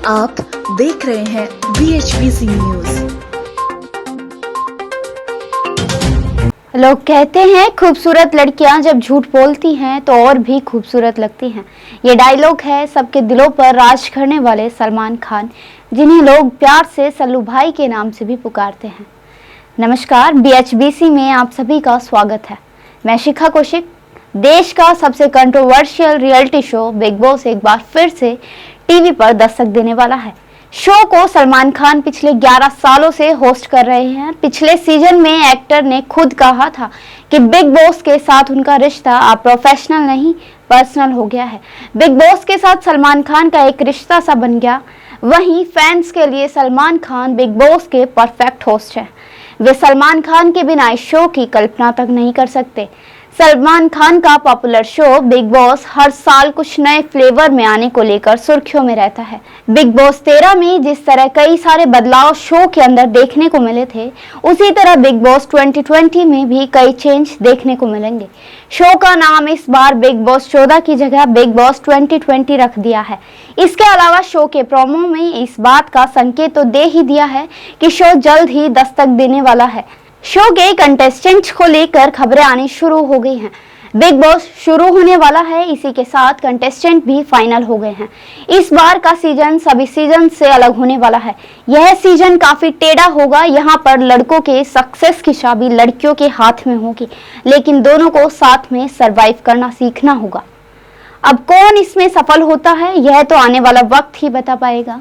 आप देख रहे हैं BHBC न्यूज। लोग कहते हैं खूबसूरत लड़कियां जब झूठ बोलती हैं तो और भी खूबसूरत लगती हैं। ये डायलॉग है सबके दिलों पर राज करने वाले सलमान खान, जिन्हें लोग प्यार से सल्लू भाई के नाम से भी पुकारते हैं। नमस्कार, BHBC में आप सभी का स्वागत है। मैं शिखा कौशिक। देश का सबसे controversial reality show big boss एक बार फिर से टीवी पर दस्तक देने वाला है। शो को सलमान खान पिछले 11 सालों से होस्ट कर रहे हैं। पिछले सीजन में एक्टर ने खुद कहा था कि बिग बॉस के साथ उनका रिश्ता अब प्रोफेशनल नहीं पर्सनल हो गया है। बिग बॉस के साथ सलमान खान का एक रिश्ता सा बन गया। वहीं फैंस के लिए सलमान खान बिग बॉस के परफेक्ट होस्ट हैं। वे सलमान खान के बिना इस शो की कल्पना तक नहीं कर सकते। सलमान खान का पॉपुलर शो बिग बॉस हर साल कुछ नए फ्लेवर में आने को लेकर सुर्खियों में रहता है। बिग बॉस 13 में जिस तरह कई सारे बदलाव शो के अंदर देखने को मिले थे, उसी तरह बिग बॉस 2020 में भी कई चेंज देखने को मिलेंगे। शो का नाम इस बार बिग बॉस 14 की जगह बिग बॉस 2020 रख दिया है। इसके अलावा शो के प्रोमो में इस बात का संकेत तो दे ही दिया है कि शो जल्द ही दस्तक देने वाला है। शो के कंटेस्टेंट्स को लेकर खबरें आनी शुरू हो गई हैं। बिग बॉस शुरू होने वाला है, इसी के साथ कंटेस्टेंट भी फाइनल हो गए हैं। इस बार का सीजन सभी सीजन से अलग होने वाला है। यह सीजन काफी टेढ़ा होगा। यहाँ पर लड़कों के सक्सेस की चाबी लड़कियों के हाथ में होगी, लेकिन दोनों को साथ में सरवाइव करना सीखना होगा। अब कौन इसमें सफल होता है, यह तो आने वाला वक्त ही बता पाएगा।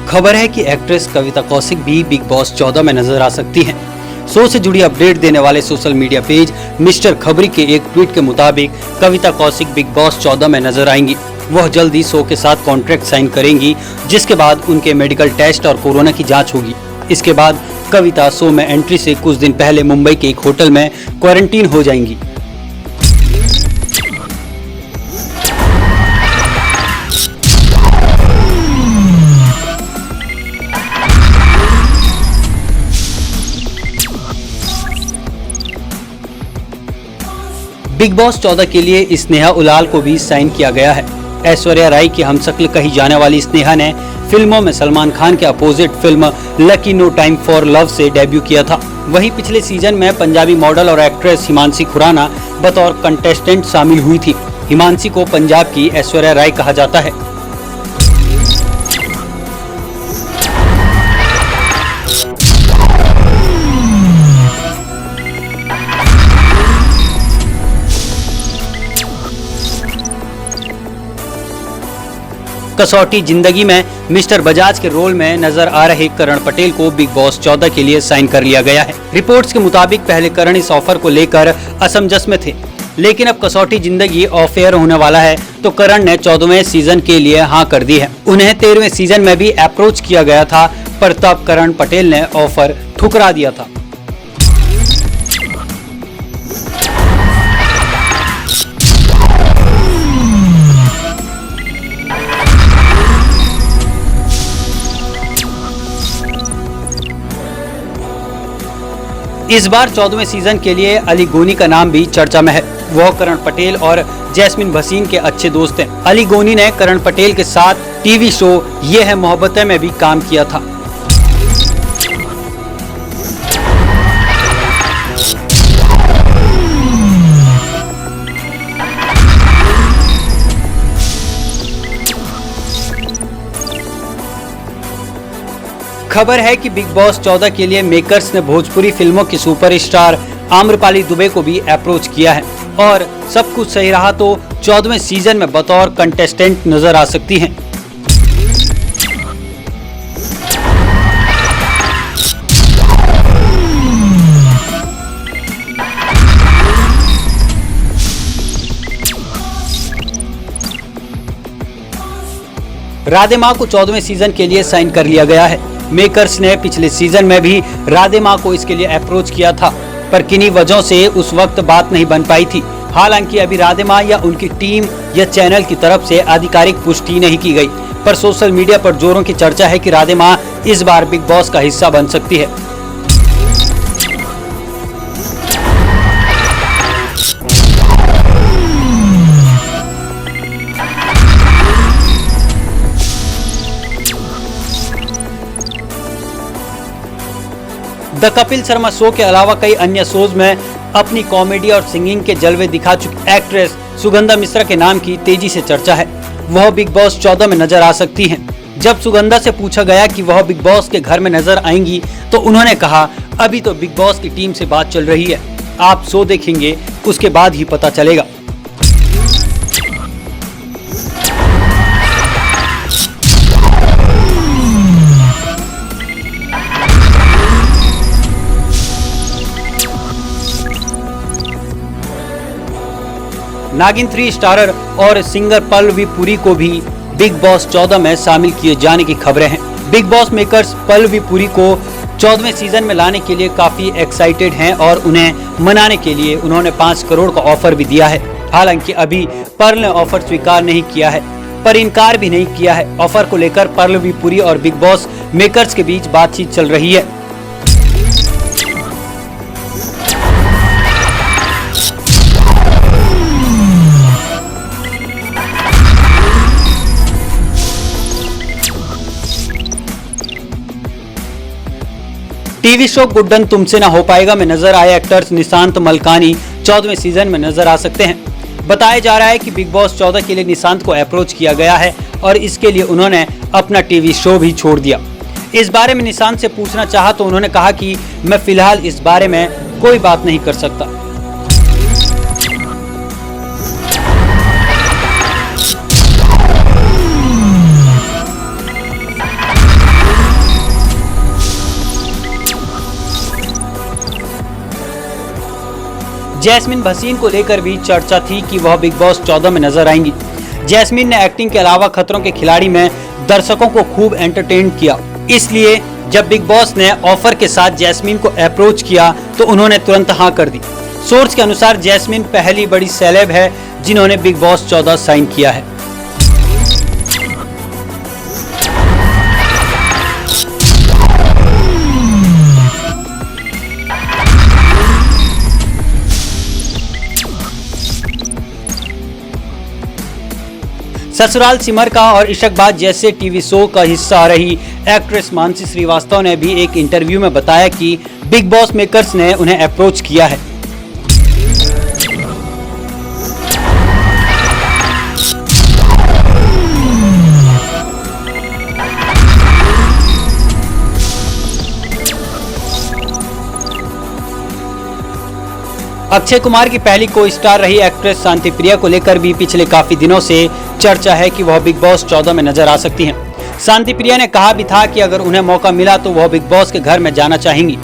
खबर है कि एक्ट्रेस कविता कौशिक भी बिग बॉस 14 में नजर आ सकती हैं। शो से जुड़ी अपडेट देने वाले सोशल मीडिया पेज मिस्टर खबरी के एक ट्वीट के मुताबिक कविता कौशिक बिग बॉस 14 में नजर आएंगी। वह जल्द ही शो के साथ कॉन्ट्रैक्ट साइन करेंगी, जिसके बाद उनके मेडिकल टेस्ट और कोरोना की जांच होगी। इसके बाद कविता शो में एंट्री से कुछ दिन पहले मुंबई के एक होटल में क्वारंटीन हो जाएंगी। बिग बॉस 14 के लिए स्नेहा उलाल को भी साइन किया गया है। ऐश्वर्या राय की हमशक्ल कही जाने वाली स्नेहा ने फिल्मों में सलमान खान के opposite film lucky no time for love से डेब्यू किया था। वहीं पिछले सीजन में पंजाबी मॉडल और एक्ट्रेस हिमांशी खुराना बतौर कंटेस्टेंट शामिल हुई थी। हिमांशी को पंजाब की ऐश्वर्या राय कहा जाता है। कसौटी जिंदगी में मिस्टर बजाज के रोल में नजर आ रहे करण पटेल को बिग बॉस 14 के लिए साइन कर लिया गया है। रिपोर्ट्स के मुताबिक पहले करण इस ऑफर को लेकर असमंजस में थे, लेकिन अब कसौटी जिंदगी ऑफ एयर होने वाला है तो करण ने 14वें सीजन के लिए हाँ कर दी है। उन्हें 13वें सीजन में भी अप्रोच किया गया था, पर तब करण पटेल ने ऑफर ठुकरा दिया था। इस बार 14वें सीजन के लिए अली गोनी का नाम भी चर्चा में है। वह करण पटेल और जैस्मिन भसीन के अच्छे दोस्त हैं। अली गोनी ने करण पटेल के साथ टीवी शो ये है मोहब्बतें में भी काम किया था। खबर है कि बिग बॉस 14 के लिए मेकर्स ने भोजपुरी फिल्मों की सुपरस्टार आम्रपाली दुबे को भी अप्रोच किया है और सब कुछ सही रहा तो 14वें सीजन में बतौर कंटेस्टेंट नजर आ सकती हैं। राधे माँ को 14वें सीजन के लिए साइन कर लिया गया है। मेकर्स ने पिछले सीजन में भी राधे माँ को इसके लिए अप्रोच किया था, पर किन्हीं वजहों से उस वक्त बात नहीं बन पाई थी। हालांकि अभी राधेमां या उनकी टीम या चैनल की तरफ से आधिकारिक पुष्टि नहीं की गई, पर सोशल मीडिया पर जोरों की चर्चा है कि राधेमां इस बार बिग बॉस का हिस्सा बन सकती है। द कपिल शर्मा शो के अलावा कई अन्य शोज में अपनी कॉमेडी और सिंगिंग के जलवे दिखा चुकी एक्ट्रेस सुगंधा मिश्रा के नाम की तेजी से चर्चा है। वह बिग बॉस 14 में नजर आ सकती हैं। जब सुगंधा से पूछा गया कि वह बिग बॉस के घर में नजर आएंगी तो उन्होंने कहा, अभी तो बिग बॉस की टीम से बात चल रही है, आप शो देखेंगे उसके बाद ही पता चलेगा। नागिन 3 स्टारर और सिंगर पल्लवी पुरी को भी बिग बॉस 14 में शामिल किए जाने की खबरें हैं। Big boss makers Pallavi Puri को 14वें सीजन में लाने के लिए काफी एक्साइटेड हैं और उन्हें मनाने के लिए उन्होंने 5 करोड़ का ऑफर भी दिया है। हालांकि अभी पर्ल ने ऑफर स्वीकार नहीं किया है, पर इनकार भी नहीं किया है। ऑफर को लेकर पल्लवी पुरी और बिग बॉस मेकर्स के बीच बातचीत चल रही है। टीवी शो गुड्डन तुमसे ना हो पाएगा में नजर आए एक्टर्स निशांत मलकानी 14वें सीजन में नजर आ सकते हैं। बताया जा रहा है कि बिग बॉस 14 के लिए निशांत को अप्रोच किया गया है और इसके लिए उन्होंने अपना टीवी शो भी छोड़ दिया। इस बारे में निशांत से पूछना चाहा तो उन्होंने कहा कि मैं फिलहाल इस बारे में कोई बात नहीं कर सकता। जैस्मिन भसीन को लेकर भी चर्चा थी कि वह बिग बॉस 14 में नजर आएंगी। जैस्मिन ने एक्टिंग के अलावा खतरों के खिलाड़ी में दर्शकों को खूब एंटरटेन किया, इसलिए जब बिग बॉस ने ऑफर के साथ जैस्मिन को अप्रोच किया तो उन्होंने तुरंत हाँ कर दी। सोर्स के अनुसार जैस्मिन पहली बड़ी सेलेब है जिन्होंने बिग बॉस 14 साइन किया है। ससुराल सिमर का और इशकबाज जैसे टीवी शो का हिस्सा रही एक्ट्रेस मानसी श्रीवास्तव ने भी एक इंटरव्यू में बताया कि बिग बॉस मेकर्स ने उन्हें अप्रोच किया है। अक्षय कुमार की पहली को स्टार रही एक्ट्रेस शांति प्रिया को लेकर भी पिछले काफी दिनों से चर्चा है कि वह बिग बॉस 14 में नजर आ सकती हैं। शांति प्रिया ने कहा भी था कि अगर उन्हें मौका मिला तो वह बिग बॉस के घर में जाना चाहेंगी।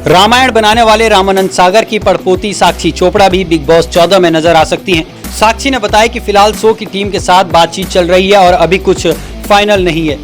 रामायण बनाने वाले रामानंद सागर की पड़पोती साक्षी चोपड़ा भी बिग बॉस 14 में नजर आ सकती हैं। साक्षी ने बताया कि फिलहाल शो की टीम के साथ बातचीत चल रही है और अभी कुछ फाइनल नहीं है।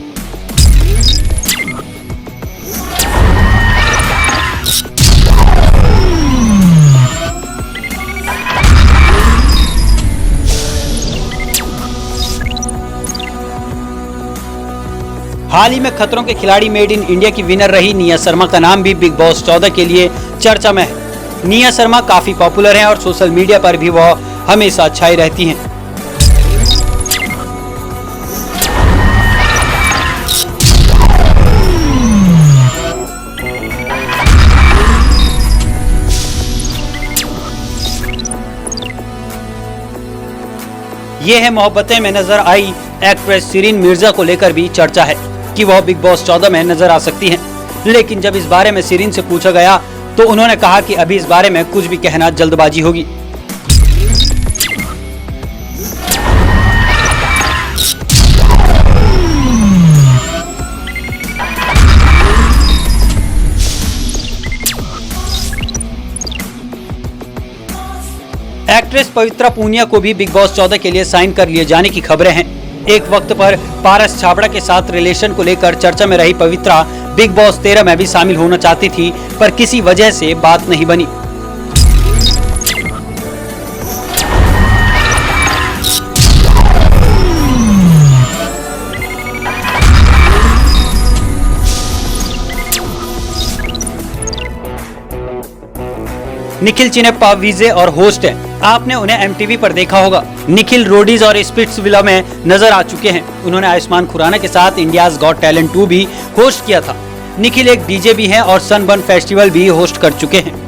हाल ही में खतरों के खिलाड़ी मेड इन इंडिया की विनर रही निया शर्मा का नाम भी बिग बॉस 14 के लिए चर्चा में है। निया शर्मा काफी पॉपुलर हैं और सोशल मीडिया पर भी वह हमेशा छाई रहती हैं। ये है मोहब्बतें में नजर आई एक्ट्रेस शिरीन मिर्जा को लेकर भी चर्चा है कि वह बिग बॉस 14 में नजर आ सकती हैं। लेकिन जब इस बारे में शिरीन से पूछा गया तो उन्होंने कहा कि अभी इस बारे में कुछ भी कहना जल्दबाजी होगी। एक्ट्रेस पवित्रा पूनिया को भी बिग बॉस 14 के लिए साइन कर लिए जाने की खबरें हैं। एक वक्त पर पारस छाबड़ा के साथ रिलेशन को लेकर चर्चा में रही पवित्रा बिग बॉस 13 में भी शामिल होना चाहती थी, पर किसी वजह से बात नहीं बनी। निखिल चिनेप्पा वीजे और होस्ट हैं। आपने उन्हें एमटीवी पर देखा होगा। निखिल रोडीज और स्पिट्सविला में नजर आ चुके हैं। उन्होंने आयुष्मान खुराना के साथ इंडियाज गॉट टैलेंट 2 भी होस्ट किया था। निखिल एक डीजे भी हैं और सनबर्न फेस्टिवल भी होस्ट कर चुके हैं।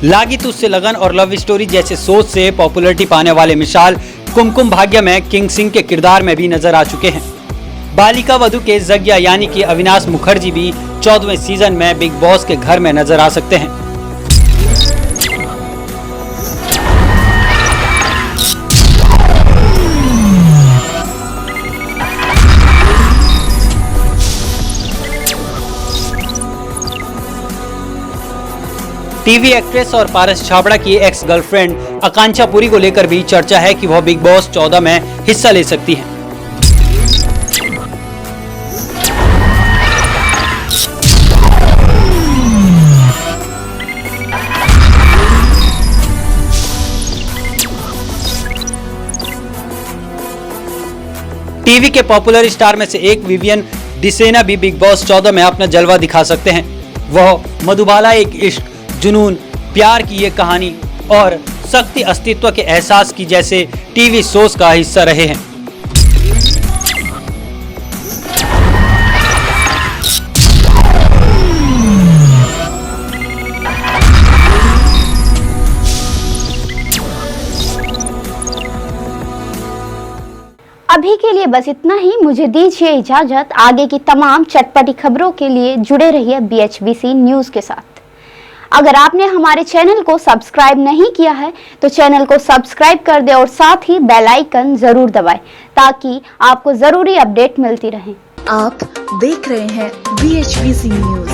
लागी तुझसे लगन और लव स्टोरी जैसे शोज से पॉपुलैरिटी पाने वाले मिसाल कुमकुम भाग्य में किंग सिंह के किरदार में भी नजर आ चुके हैं। बालिका वधू के जग्या यानी कि अविनाश मुखर्जी भी 14वें सीजन में बिग बॉस के घर में नजर आ सकते हैं। टीवी एक्ट्रेस और पारस छाबड़ा की एक्स गर्लफ्रेंड आकांक्षा पुरी को लेकर भी चर्चा है कि वह बिग बॉस 14 में हिस्सा ले सकती हैं। टीवी के पॉपुलर स्टार में से एक विवियन डिसेना भी बिग बॉस 14 में अपना जलवा दिखा सकते हैं। वह मधुबाला एक इश्क, जुनून, प्यार की ये कहानी और शक्ति अस्तित्व के एहसास की जैसे टीवी शोज का हिस्सा रहे हैं। अभी के लिए बस इतना ही। मुझे दीजिए इजाजत। आगे की तमाम चटपटी खबरों के लिए जुड़े रहिए BHBC न्यूज के साथ। अगर आपने हमारे चैनल को सब्सक्राइब नहीं किया है तो चैनल को सब्सक्राइब कर दे और साथ ही बेल आइकन जरूर दबाएं ताकि आपको जरूरी अपडेट मिलती रहे। आप देख रहे हैं BHBC न्यूज।